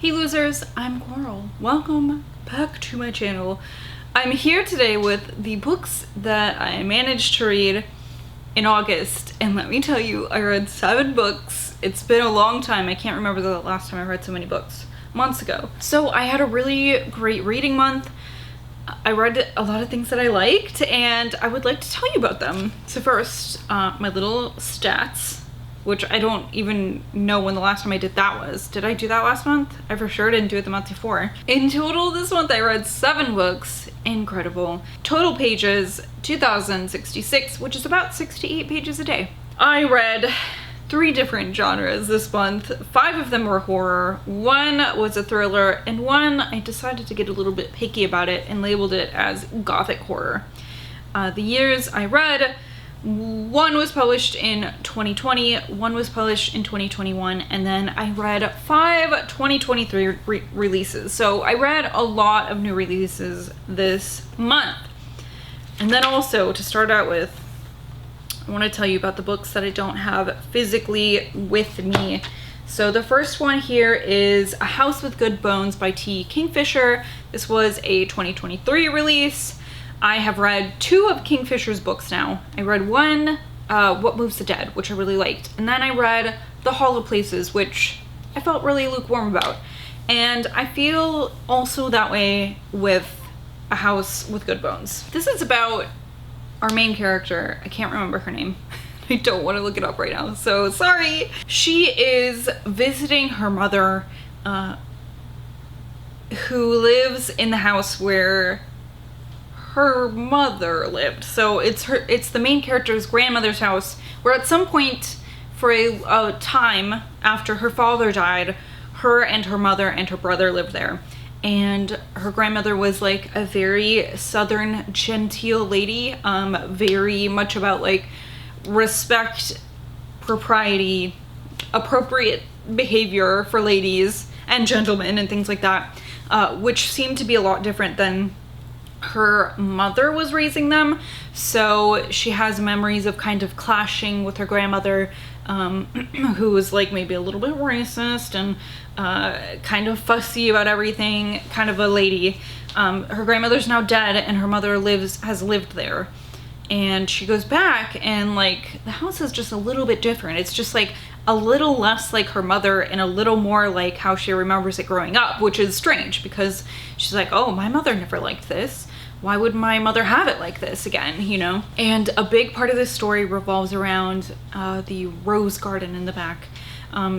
Hey losers, I'm Coral. Welcome back to my channel. I'm here today with the books that I managed to read in August, and let me tell you, I read 7 books. It's been a long time. I can't remember the last time I read so many books. Months ago. So I had a really great reading month. I read a lot of things that I liked, and I would like to tell you about them. So first, my little stats, which I don't even know when the last time I did that was. Did I do that last month? I for sure didn't do it the month before. In total this month I read 7 books. Incredible. Total pages, 2,066, which is about 6 to 8 pages a day. I read 3 different genres this month. 5 of them were horror, 1 was a thriller, and 1 I decided to get a little bit picky about it and labeled it as gothic horror. The years I read, 1 was published in 2020, 1 was published in 2021, and then I read 5 2023 releases. So I read a lot of new releases this month. And then also, to start out with, I want to tell you about the books that I don't have physically with me. So the first one here is A House with Good Bones by Kingfisher. This was a 2023 release. I have read 2 of Kingfisher's books now. I read 1, What Moves the Dead, which I really liked. And then I read The Hollow Places, which I felt really lukewarm about. And I feel also that way with A House with Good Bones. This is about our main character. I can't remember her name. I don't want to look it up right now, so sorry. She is visiting her mother, who lives in the house where her mother lived. So it's the main character's grandmother's house, where at some point for a time after her father died, her and her mother and her brother lived there. And her grandmother was like a very southern genteel lady, very much about like respect, propriety, appropriate behavior for ladies and gentlemen and things like that, which seemed to be a lot different than her mother was raising them. So she has memories of kind of clashing with her grandmother, who was like maybe a little bit racist and kind of fussy about everything, kind of a lady. Her grandmother's now dead and her mother has lived there, and she goes back and like the house is just a little bit different. It's just like a little less like her mother and a little more like how she remembers it growing up, which is strange because she's like, oh, my mother never liked this. Why would my mother have it like this again, you know? And a big part of this story revolves around the rose garden in the back.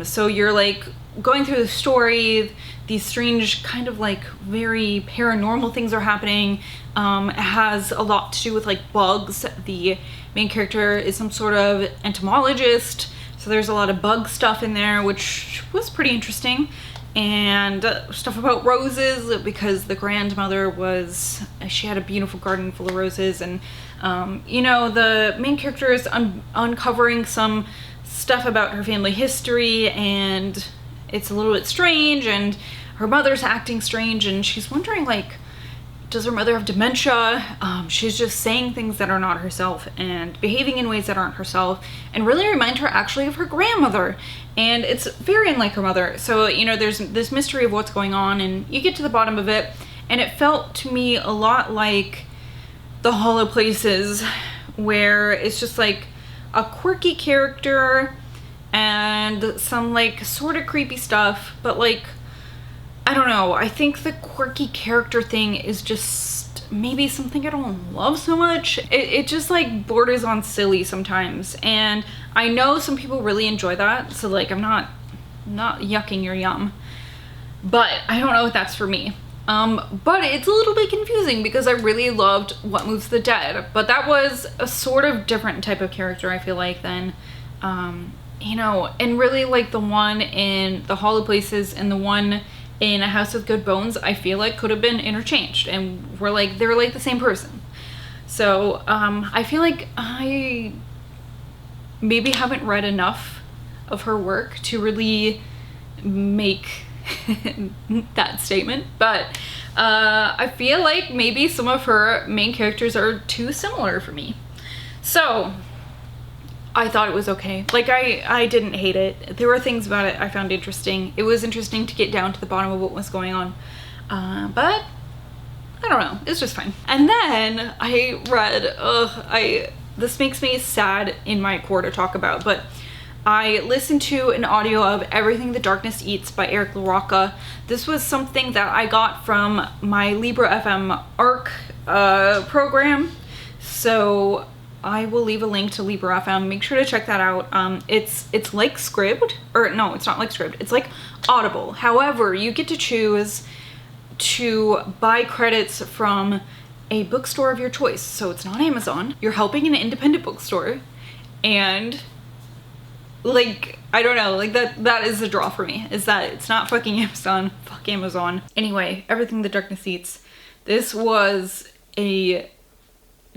So you're like going through the story, these strange kind of like very paranormal things are happening. It has a lot to do with like bugs. The main character is some sort of entomologist, so there's a lot of bug stuff in there, which was pretty interesting. And stuff about roses, because the grandmother she had a beautiful garden full of roses, and you know, the main character is uncovering some stuff about her family history, and it's a little bit strange, and her mother's acting strange, and she's wondering like, does her mother have dementia? She's just saying things that are not herself and behaving in ways that aren't herself, and really remind her actually of her grandmother. And it's very unlike her mother. So, you know, there's this mystery of what's going on, and you get to the bottom of it, and it felt to me a lot like The Hollow Places, where it's just like a quirky character and some like sort of creepy stuff, but like, I don't know, I think the quirky character thing is just maybe something I don't love so much. It just like borders on silly sometimes, and I know some people really enjoy that, so like I'm not yucking your yum, but I don't know if that's for me. But it's a little bit confusing because I really loved What Moves the Dead, but that was a sort of different type of character, I feel like, than you know, and really like the one in The Hollow Places and the one in A House with Good Bones, I feel like could have been interchanged, and they're like the same person. So I feel like I maybe haven't read enough of her work to really make that statement, but I feel like maybe some of her main characters are too similar for me. So I thought it was okay. Like, I didn't hate it. There were things about it I found interesting. It was interesting to get down to the bottom of what was going on. But I don't know, it's just fine. And then I read, this makes me sad in my core to talk about, but I listened to an audio of Everything the Darkness Eats by LaRocca. This was something that I got from my Libra FM ARC program. So I will leave a link to Libra FM. Make sure to check that out. It's like Scribd, or no, it's not like Scribd. It's like Audible. However, you get to choose to buy credits from a bookstore of your choice. So it's not Amazon. You're helping an independent bookstore, and like, I don't know, like that is the draw for me, is that it's not fucking Amazon. Fuck Amazon. Anyway, Everything the Darkness Eats. This was a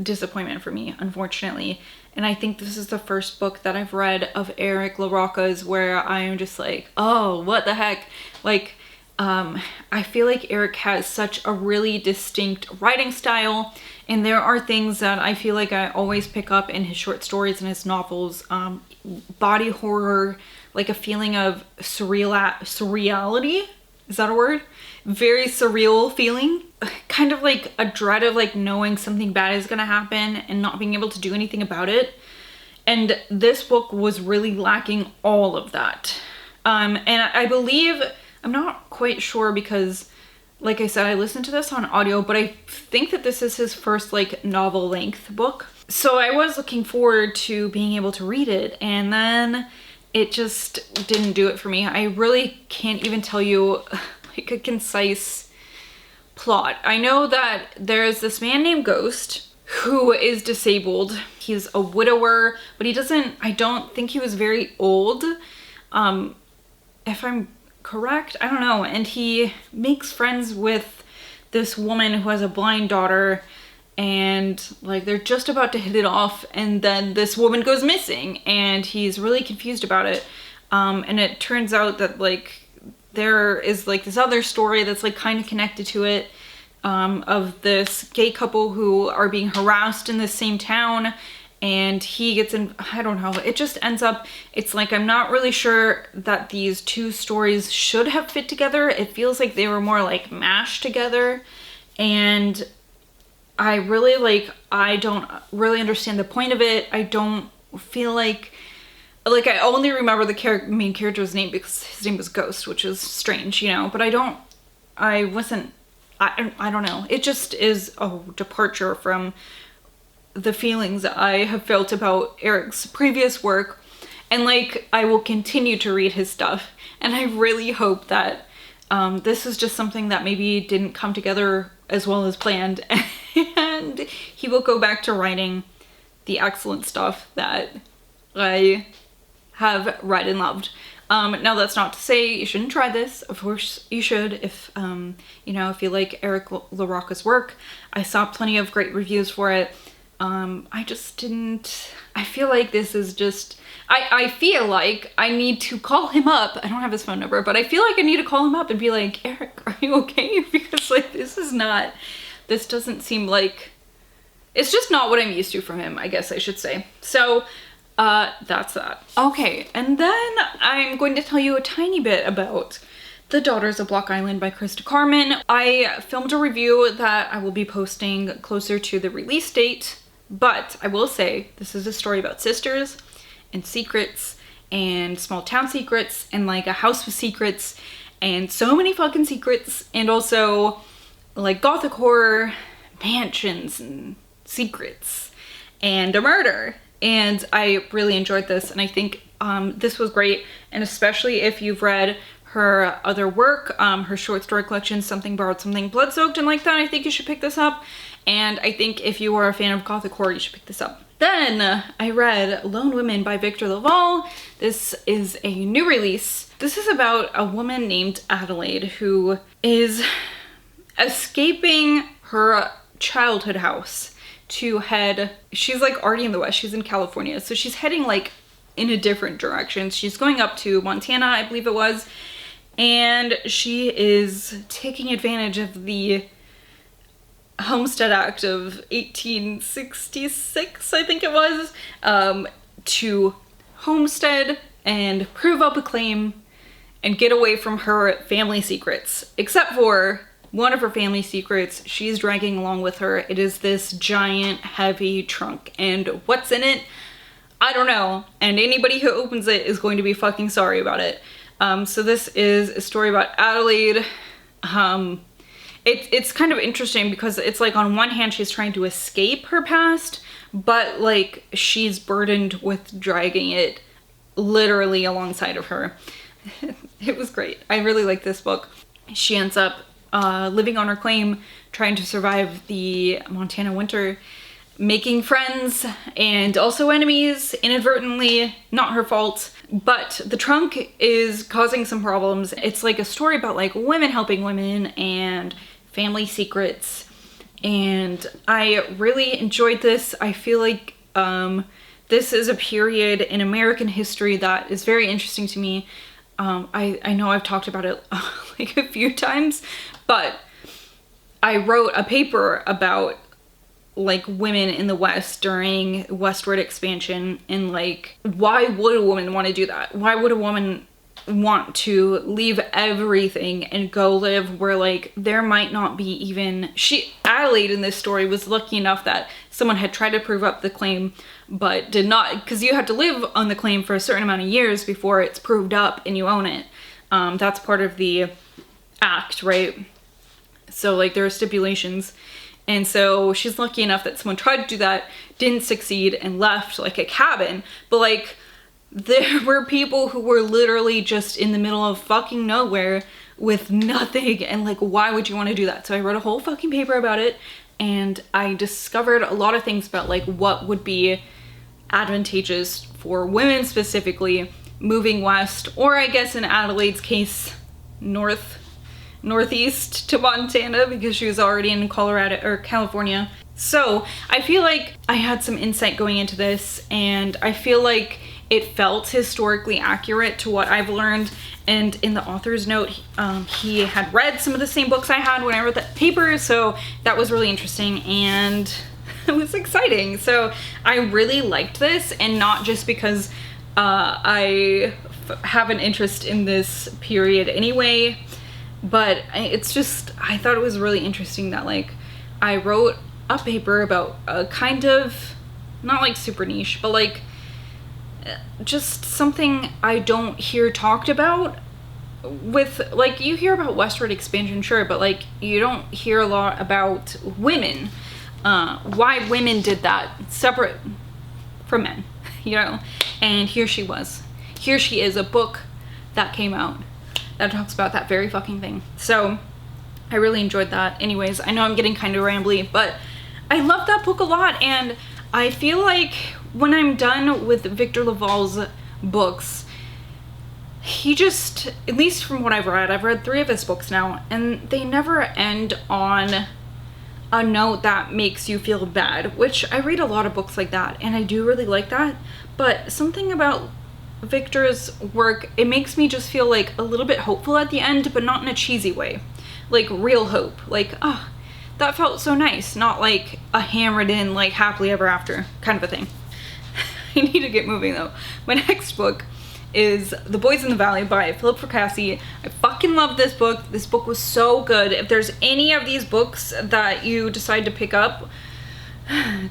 disappointment for me, unfortunately. And I think this is the first book that I've read of Eric LaRocca's where I am just like, oh, what the heck? Like, I feel like Eric has such a really distinct writing style, and there are things that I feel like I always pick up in his short stories and his novels. Body horror, like a feeling of surreality, is that a word? Very surreal feeling, kind of like a dread of like knowing something bad is gonna happen and not being able to do anything about it. And this book was really lacking all of that. And I believe, I'm not quite sure because, like I said, I listened to this on audio, but I think that this is his first like novel length book. So I was looking forward to being able to read it, and then it just didn't do it for me. I really can't even tell you like a concise plot. I know that there's this man named Ghost who is disabled. He's a widower, but I don't think he was very old. If I'm correct, I don't know. And he makes friends with this woman who has a blind daughter, and like they're just about to hit it off, and then this woman goes missing and he's really confused about it. And it turns out that like there is like this other story that's like kind of connected to it, of this gay couple who are being harassed in the same town, and he gets in, I don't know, it just ends up, it's like, I'm not really sure that these two stories should have fit together. It feels like they were more like mashed together, and I really I don't really understand the point of it. I don't feel like I only remember the main character's name because his name was Ghost, which is strange, you know, but I don't know. It just is a departure from the feelings I have felt about Eric's previous work, and like I will continue to read his stuff, and I really hope that this is just something that maybe didn't come together as well as planned, and he will go back to writing the excellent stuff that I have read and loved. Now that's not to say you shouldn't try this. Of course you should if you know, if you like Eric LaRocca's work. I saw plenty of great reviews for it. I just didn't, I feel like this is just, I feel like I need to call him up. I don't have his phone number, but I feel like I need to call him up and be like, Eric, are you okay? Because like, this doesn't seem like, it's just not what I'm used to from him, I guess I should say. So, that's that. Okay, and then I'm going to tell you a tiny bit about The Daughters of Block Island by Christa Carmen. I filmed a review that I will be posting closer to the release date, but I will say this is a story about sisters and secrets and small town secrets and like a house with secrets and so many fucking secrets, and also like gothic horror, mansions and secrets and a murder. And I really enjoyed this, and I think this was great, and especially if you've read her other work, her short story collection, Something Borrowed Something, Blood Soaked, and like that, I think you should pick this up. And I think if you are a fan of gothic horror, you should pick this up. Then I read Lone Women by Victor LaValle. This is a new release. This is about a woman named Adelaide who is escaping her childhood house to head, she's like already in the West, she's in California, so she's heading like in a different direction. She's going up to Montana, I believe it was, and she is taking advantage of the Homestead Act of 1866, I think it was, to homestead and prove up a claim and get away from her family secrets. Except for one of her family secrets she's dragging along with her. It is this giant heavy trunk, and what's in it, I don't know, and anybody who opens it is going to be fucking sorry about it. So this is a story about Adelaide. It's kind of interesting because it's like on one hand she's trying to escape her past, but like she's burdened with dragging it literally alongside of her. It was great. I really like this book. She ends up living on her claim, trying to survive the Montana winter, making friends and also enemies inadvertently, not her fault. But the trunk is causing some problems. It's like a story about like women helping women and family secrets, and I really enjoyed this. I feel like this is a period in American history that is very interesting to me. I know I've talked about it like a few times, but I wrote a paper about like women in the West during westward expansion, and like, why would a woman want to do that? Why would a woman want to leave everything and go live where like there might not be even Adelaide in this story was lucky enough that someone had tried to prove up the claim but did not, because you had to live on the claim for a certain amount of years before it's proved up and you own it. That's part of the act, right? So like there are stipulations. And so she's lucky enough that someone tried to do that, didn't succeed, and left like a cabin. But like there were people who were literally just in the middle of fucking nowhere with nothing, and like, why would you want to do that? So I wrote a whole fucking paper about it, and I discovered a lot of things about like what would be advantageous for women specifically moving west, or I guess in Adelaide's case, northeast to Montana, because she was already in Colorado or California. So I feel like I had some insight going into this, and I feel like it felt historically accurate to what I've learned. And in the author's note, he had read some of the same books I had when I wrote that paper, so that was really interesting and it was exciting. So I really liked this, and not just because I have an interest in this period anyway, but it's just, I thought it was really interesting that like I wrote a paper about a kind of, not like super niche, but like just something I don't hear talked about. With like, you hear about westward expansion, sure, but like you don't hear a lot about women, why women did that separate from men, you know. And here she is, a book that came out that talks about that very fucking thing. So I really enjoyed that. Anyways, I know I'm getting kind of rambly, but I love that book a lot, and I feel like when I'm done with Victor LaValle's books, he just, at least from what I've read 3 of his books now, and they never end on a note that makes you feel bad, which I read a lot of books like that, and I do really like that. But something about Victor's work, it makes me just feel like a little bit hopeful at the end, but not in a cheesy way. Like real hope. Like, oh, that felt so nice. Not like a hammered in, like, happily ever after kind of a thing. I need to get moving though. My next book is The Boys in the Valley by Philip Fracassi. I fucking love this book. This book was so good. If there's any of these books that you decide to pick up,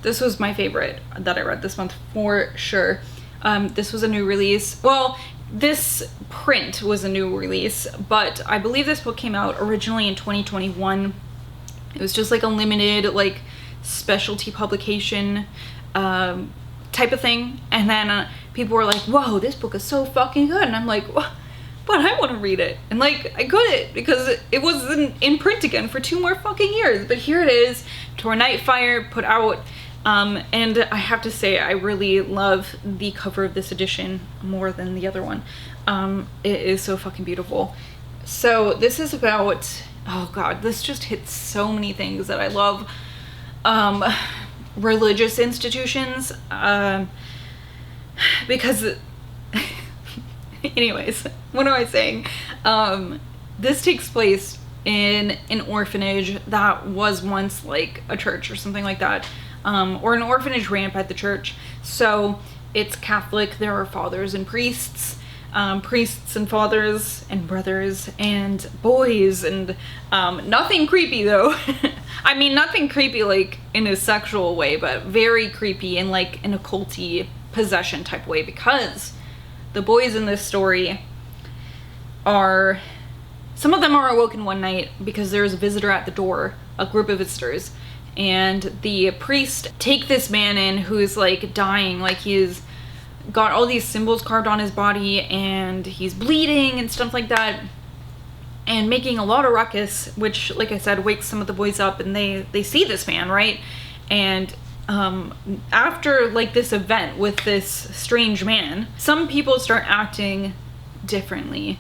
this was my favorite that I read this month for sure. This was a new release. Well, this print was a new release, but I believe this book came out originally in 2021. It was just like a limited, like, specialty publication type of thing. And then people were like, whoa, this book is so fucking good. And I'm like, what? But I want to read it. And like, I couldn't, because it wasn't in print again for 2 more fucking years. But here it is, Tor Nightfire put out. And I have to say, I really love the cover of this edition more than the other one. It is so fucking beautiful. So this is about, oh god, this just hits so many things that I love. Religious institutions, because anyways, what am I saying? This takes place in an orphanage that was once like a church or something like that, or an orphanage ramp at the church. So it's Catholic. There are fathers and priests, priests and fathers and brothers and boys, and nothing creepy though. I mean, nothing creepy like in a sexual way, but very creepy in like an occulty possession type way, because the boys in this story are, some of them are awoken one night because there's a visitor at the door, a group of visitors, and the priest take this man in who's like dying, like he's got all these symbols carved on his body and he's bleeding and stuff like that, and making a lot of ruckus, which, like I said, wakes some of the boys up, and they see this man, right? And after like this event with this strange man, some people start acting differently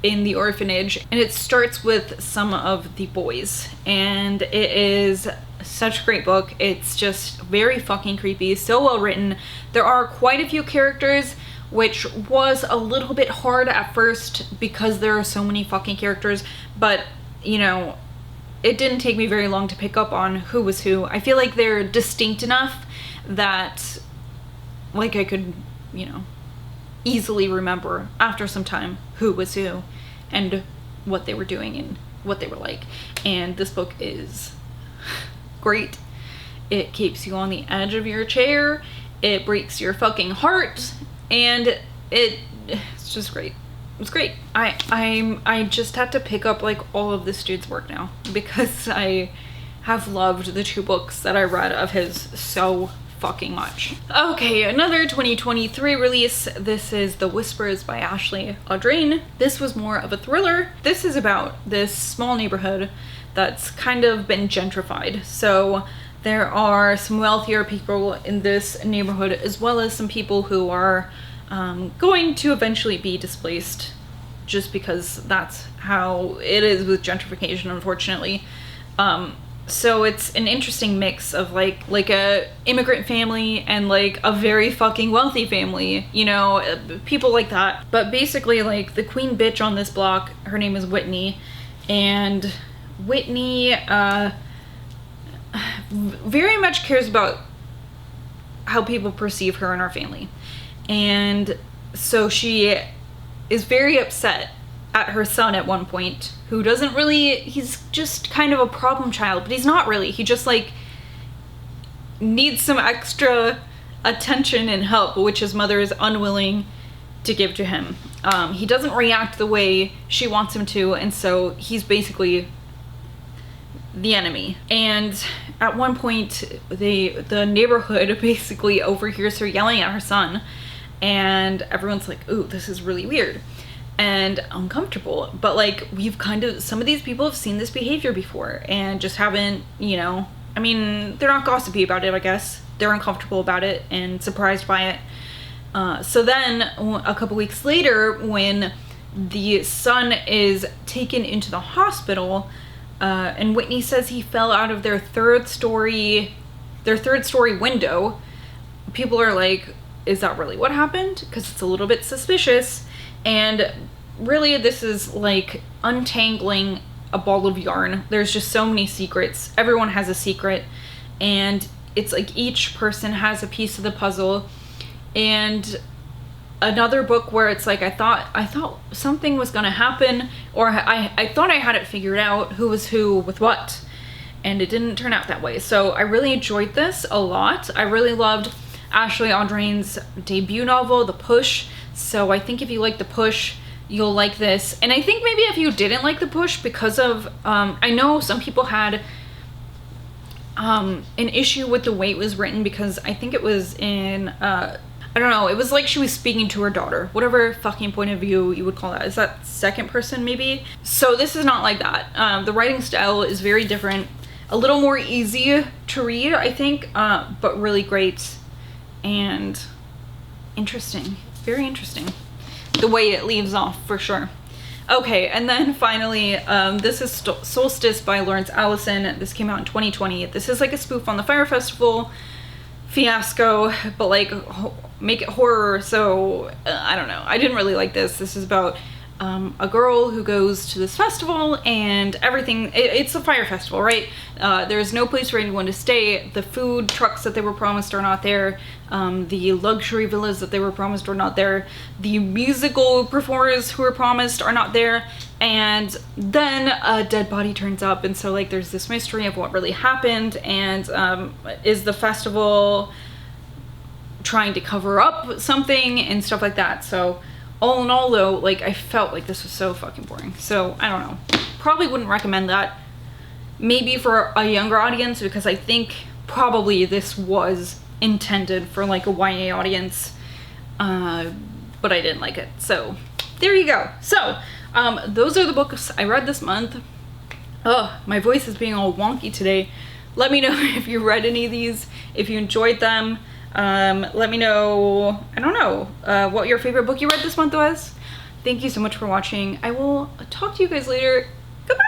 in the orphanage, and it starts with some of the boys, and it is such a great book. It's just very fucking creepy, so well written. There are quite a few characters, which was a little bit hard at first because there are so many fucking characters, but you know, it didn't take me very long to pick up on who was who. I feel like they're distinct enough that like I could, you know, easily remember after some time who was who and what they were doing and what they were like. And this book is great. It keeps you on the edge of your chair. It breaks your fucking heart, and it's just great. It's great. I just had to pick up like all of this dude's work now because I have loved the 2 books that I read of his so fucking much. Okay, another 2023 release. This is The Whispers by Ashley Audrain. This was more of a thriller. This is about this small neighborhood that's kind of been gentrified. So there are some wealthier people in this neighborhood, as well as some people who are going to eventually be displaced, just because that's how it is with gentrification, unfortunately. So it's an interesting mix of like a immigrant family and like a very fucking wealthy family, you know, people like that. But basically, like, the queen bitch on this block, her name is Whitney, and Whitney very much cares about how people perceive her and our family. And so she is very upset at her son at one point, who doesn't really, he's just kind of a problem child, but he's not really. He just like needs some extra attention and help, which his mother is unwilling to give to him. He doesn't react the way she wants him to, and so he's basically the enemy. And at one point, the neighborhood basically overhears her yelling at her son, and everyone's like, ooh, this is really weird and uncomfortable. But like, we've kind of, some of these people have seen this behavior before and just haven't, you know, I mean, they're not gossipy about it, I guess. They're uncomfortable about it and surprised by it. So then a couple weeks later, when the son is taken into the hospital, and Whitney says he fell out of their third story window, people are like, is that really what happened? Because it's a little bit suspicious. And really, this is like untangling a ball of yarn. There's just so many secrets. Everyone has a secret, and it's like each person has a piece of the puzzle. And another book where it's like, I thought something was gonna happen, or I thought I had it figured out, who was who with what, and it didn't turn out that way. So I really enjoyed this a lot. I really loved Ashley Audrain's debut novel, The Push. So I think if you like The Push, you'll like this. And I think maybe if you didn't like The Push because of, I know some people had an issue with the way it was written, because I think it was in, I don't know, it was like she was speaking to her daughter, whatever fucking point of view you would call that. Is that second person maybe? So this is not like that. The writing style is very different, a little more easy to read, I think, but really great and interesting. Very interesting, the way it leaves off, for sure. Okay, and then finally, this is Solstice by Lorence, Alison. This came out in 2020. This is like a spoof on the Fire Festival fiasco, but like make it horror. So I don't know, I didn't really like this. This is about a girl who goes to this festival and everything, it's a fire festival, right? There's no place for anyone to stay. The food trucks that they were promised are not there. The luxury villas that they were promised are not there. The musical performers who were promised are not there. And then a dead body turns up, and so like there's this mystery of what really happened, and is the festival trying to cover up something and stuff like that. So all in all though, like I felt like this was so fucking boring. So I don't know, probably wouldn't recommend that. Maybe for a younger audience, because I think probably this was intended for like a YA audience, but I didn't like it. So there you go. So those are the books I read this month. Oh, my voice is being all wonky today. Let me know if you read any of these, if you enjoyed them. Let me know, I don't know, what your favorite book you read this month was. Thank you so much for watching. I will talk to you guys later. Goodbye!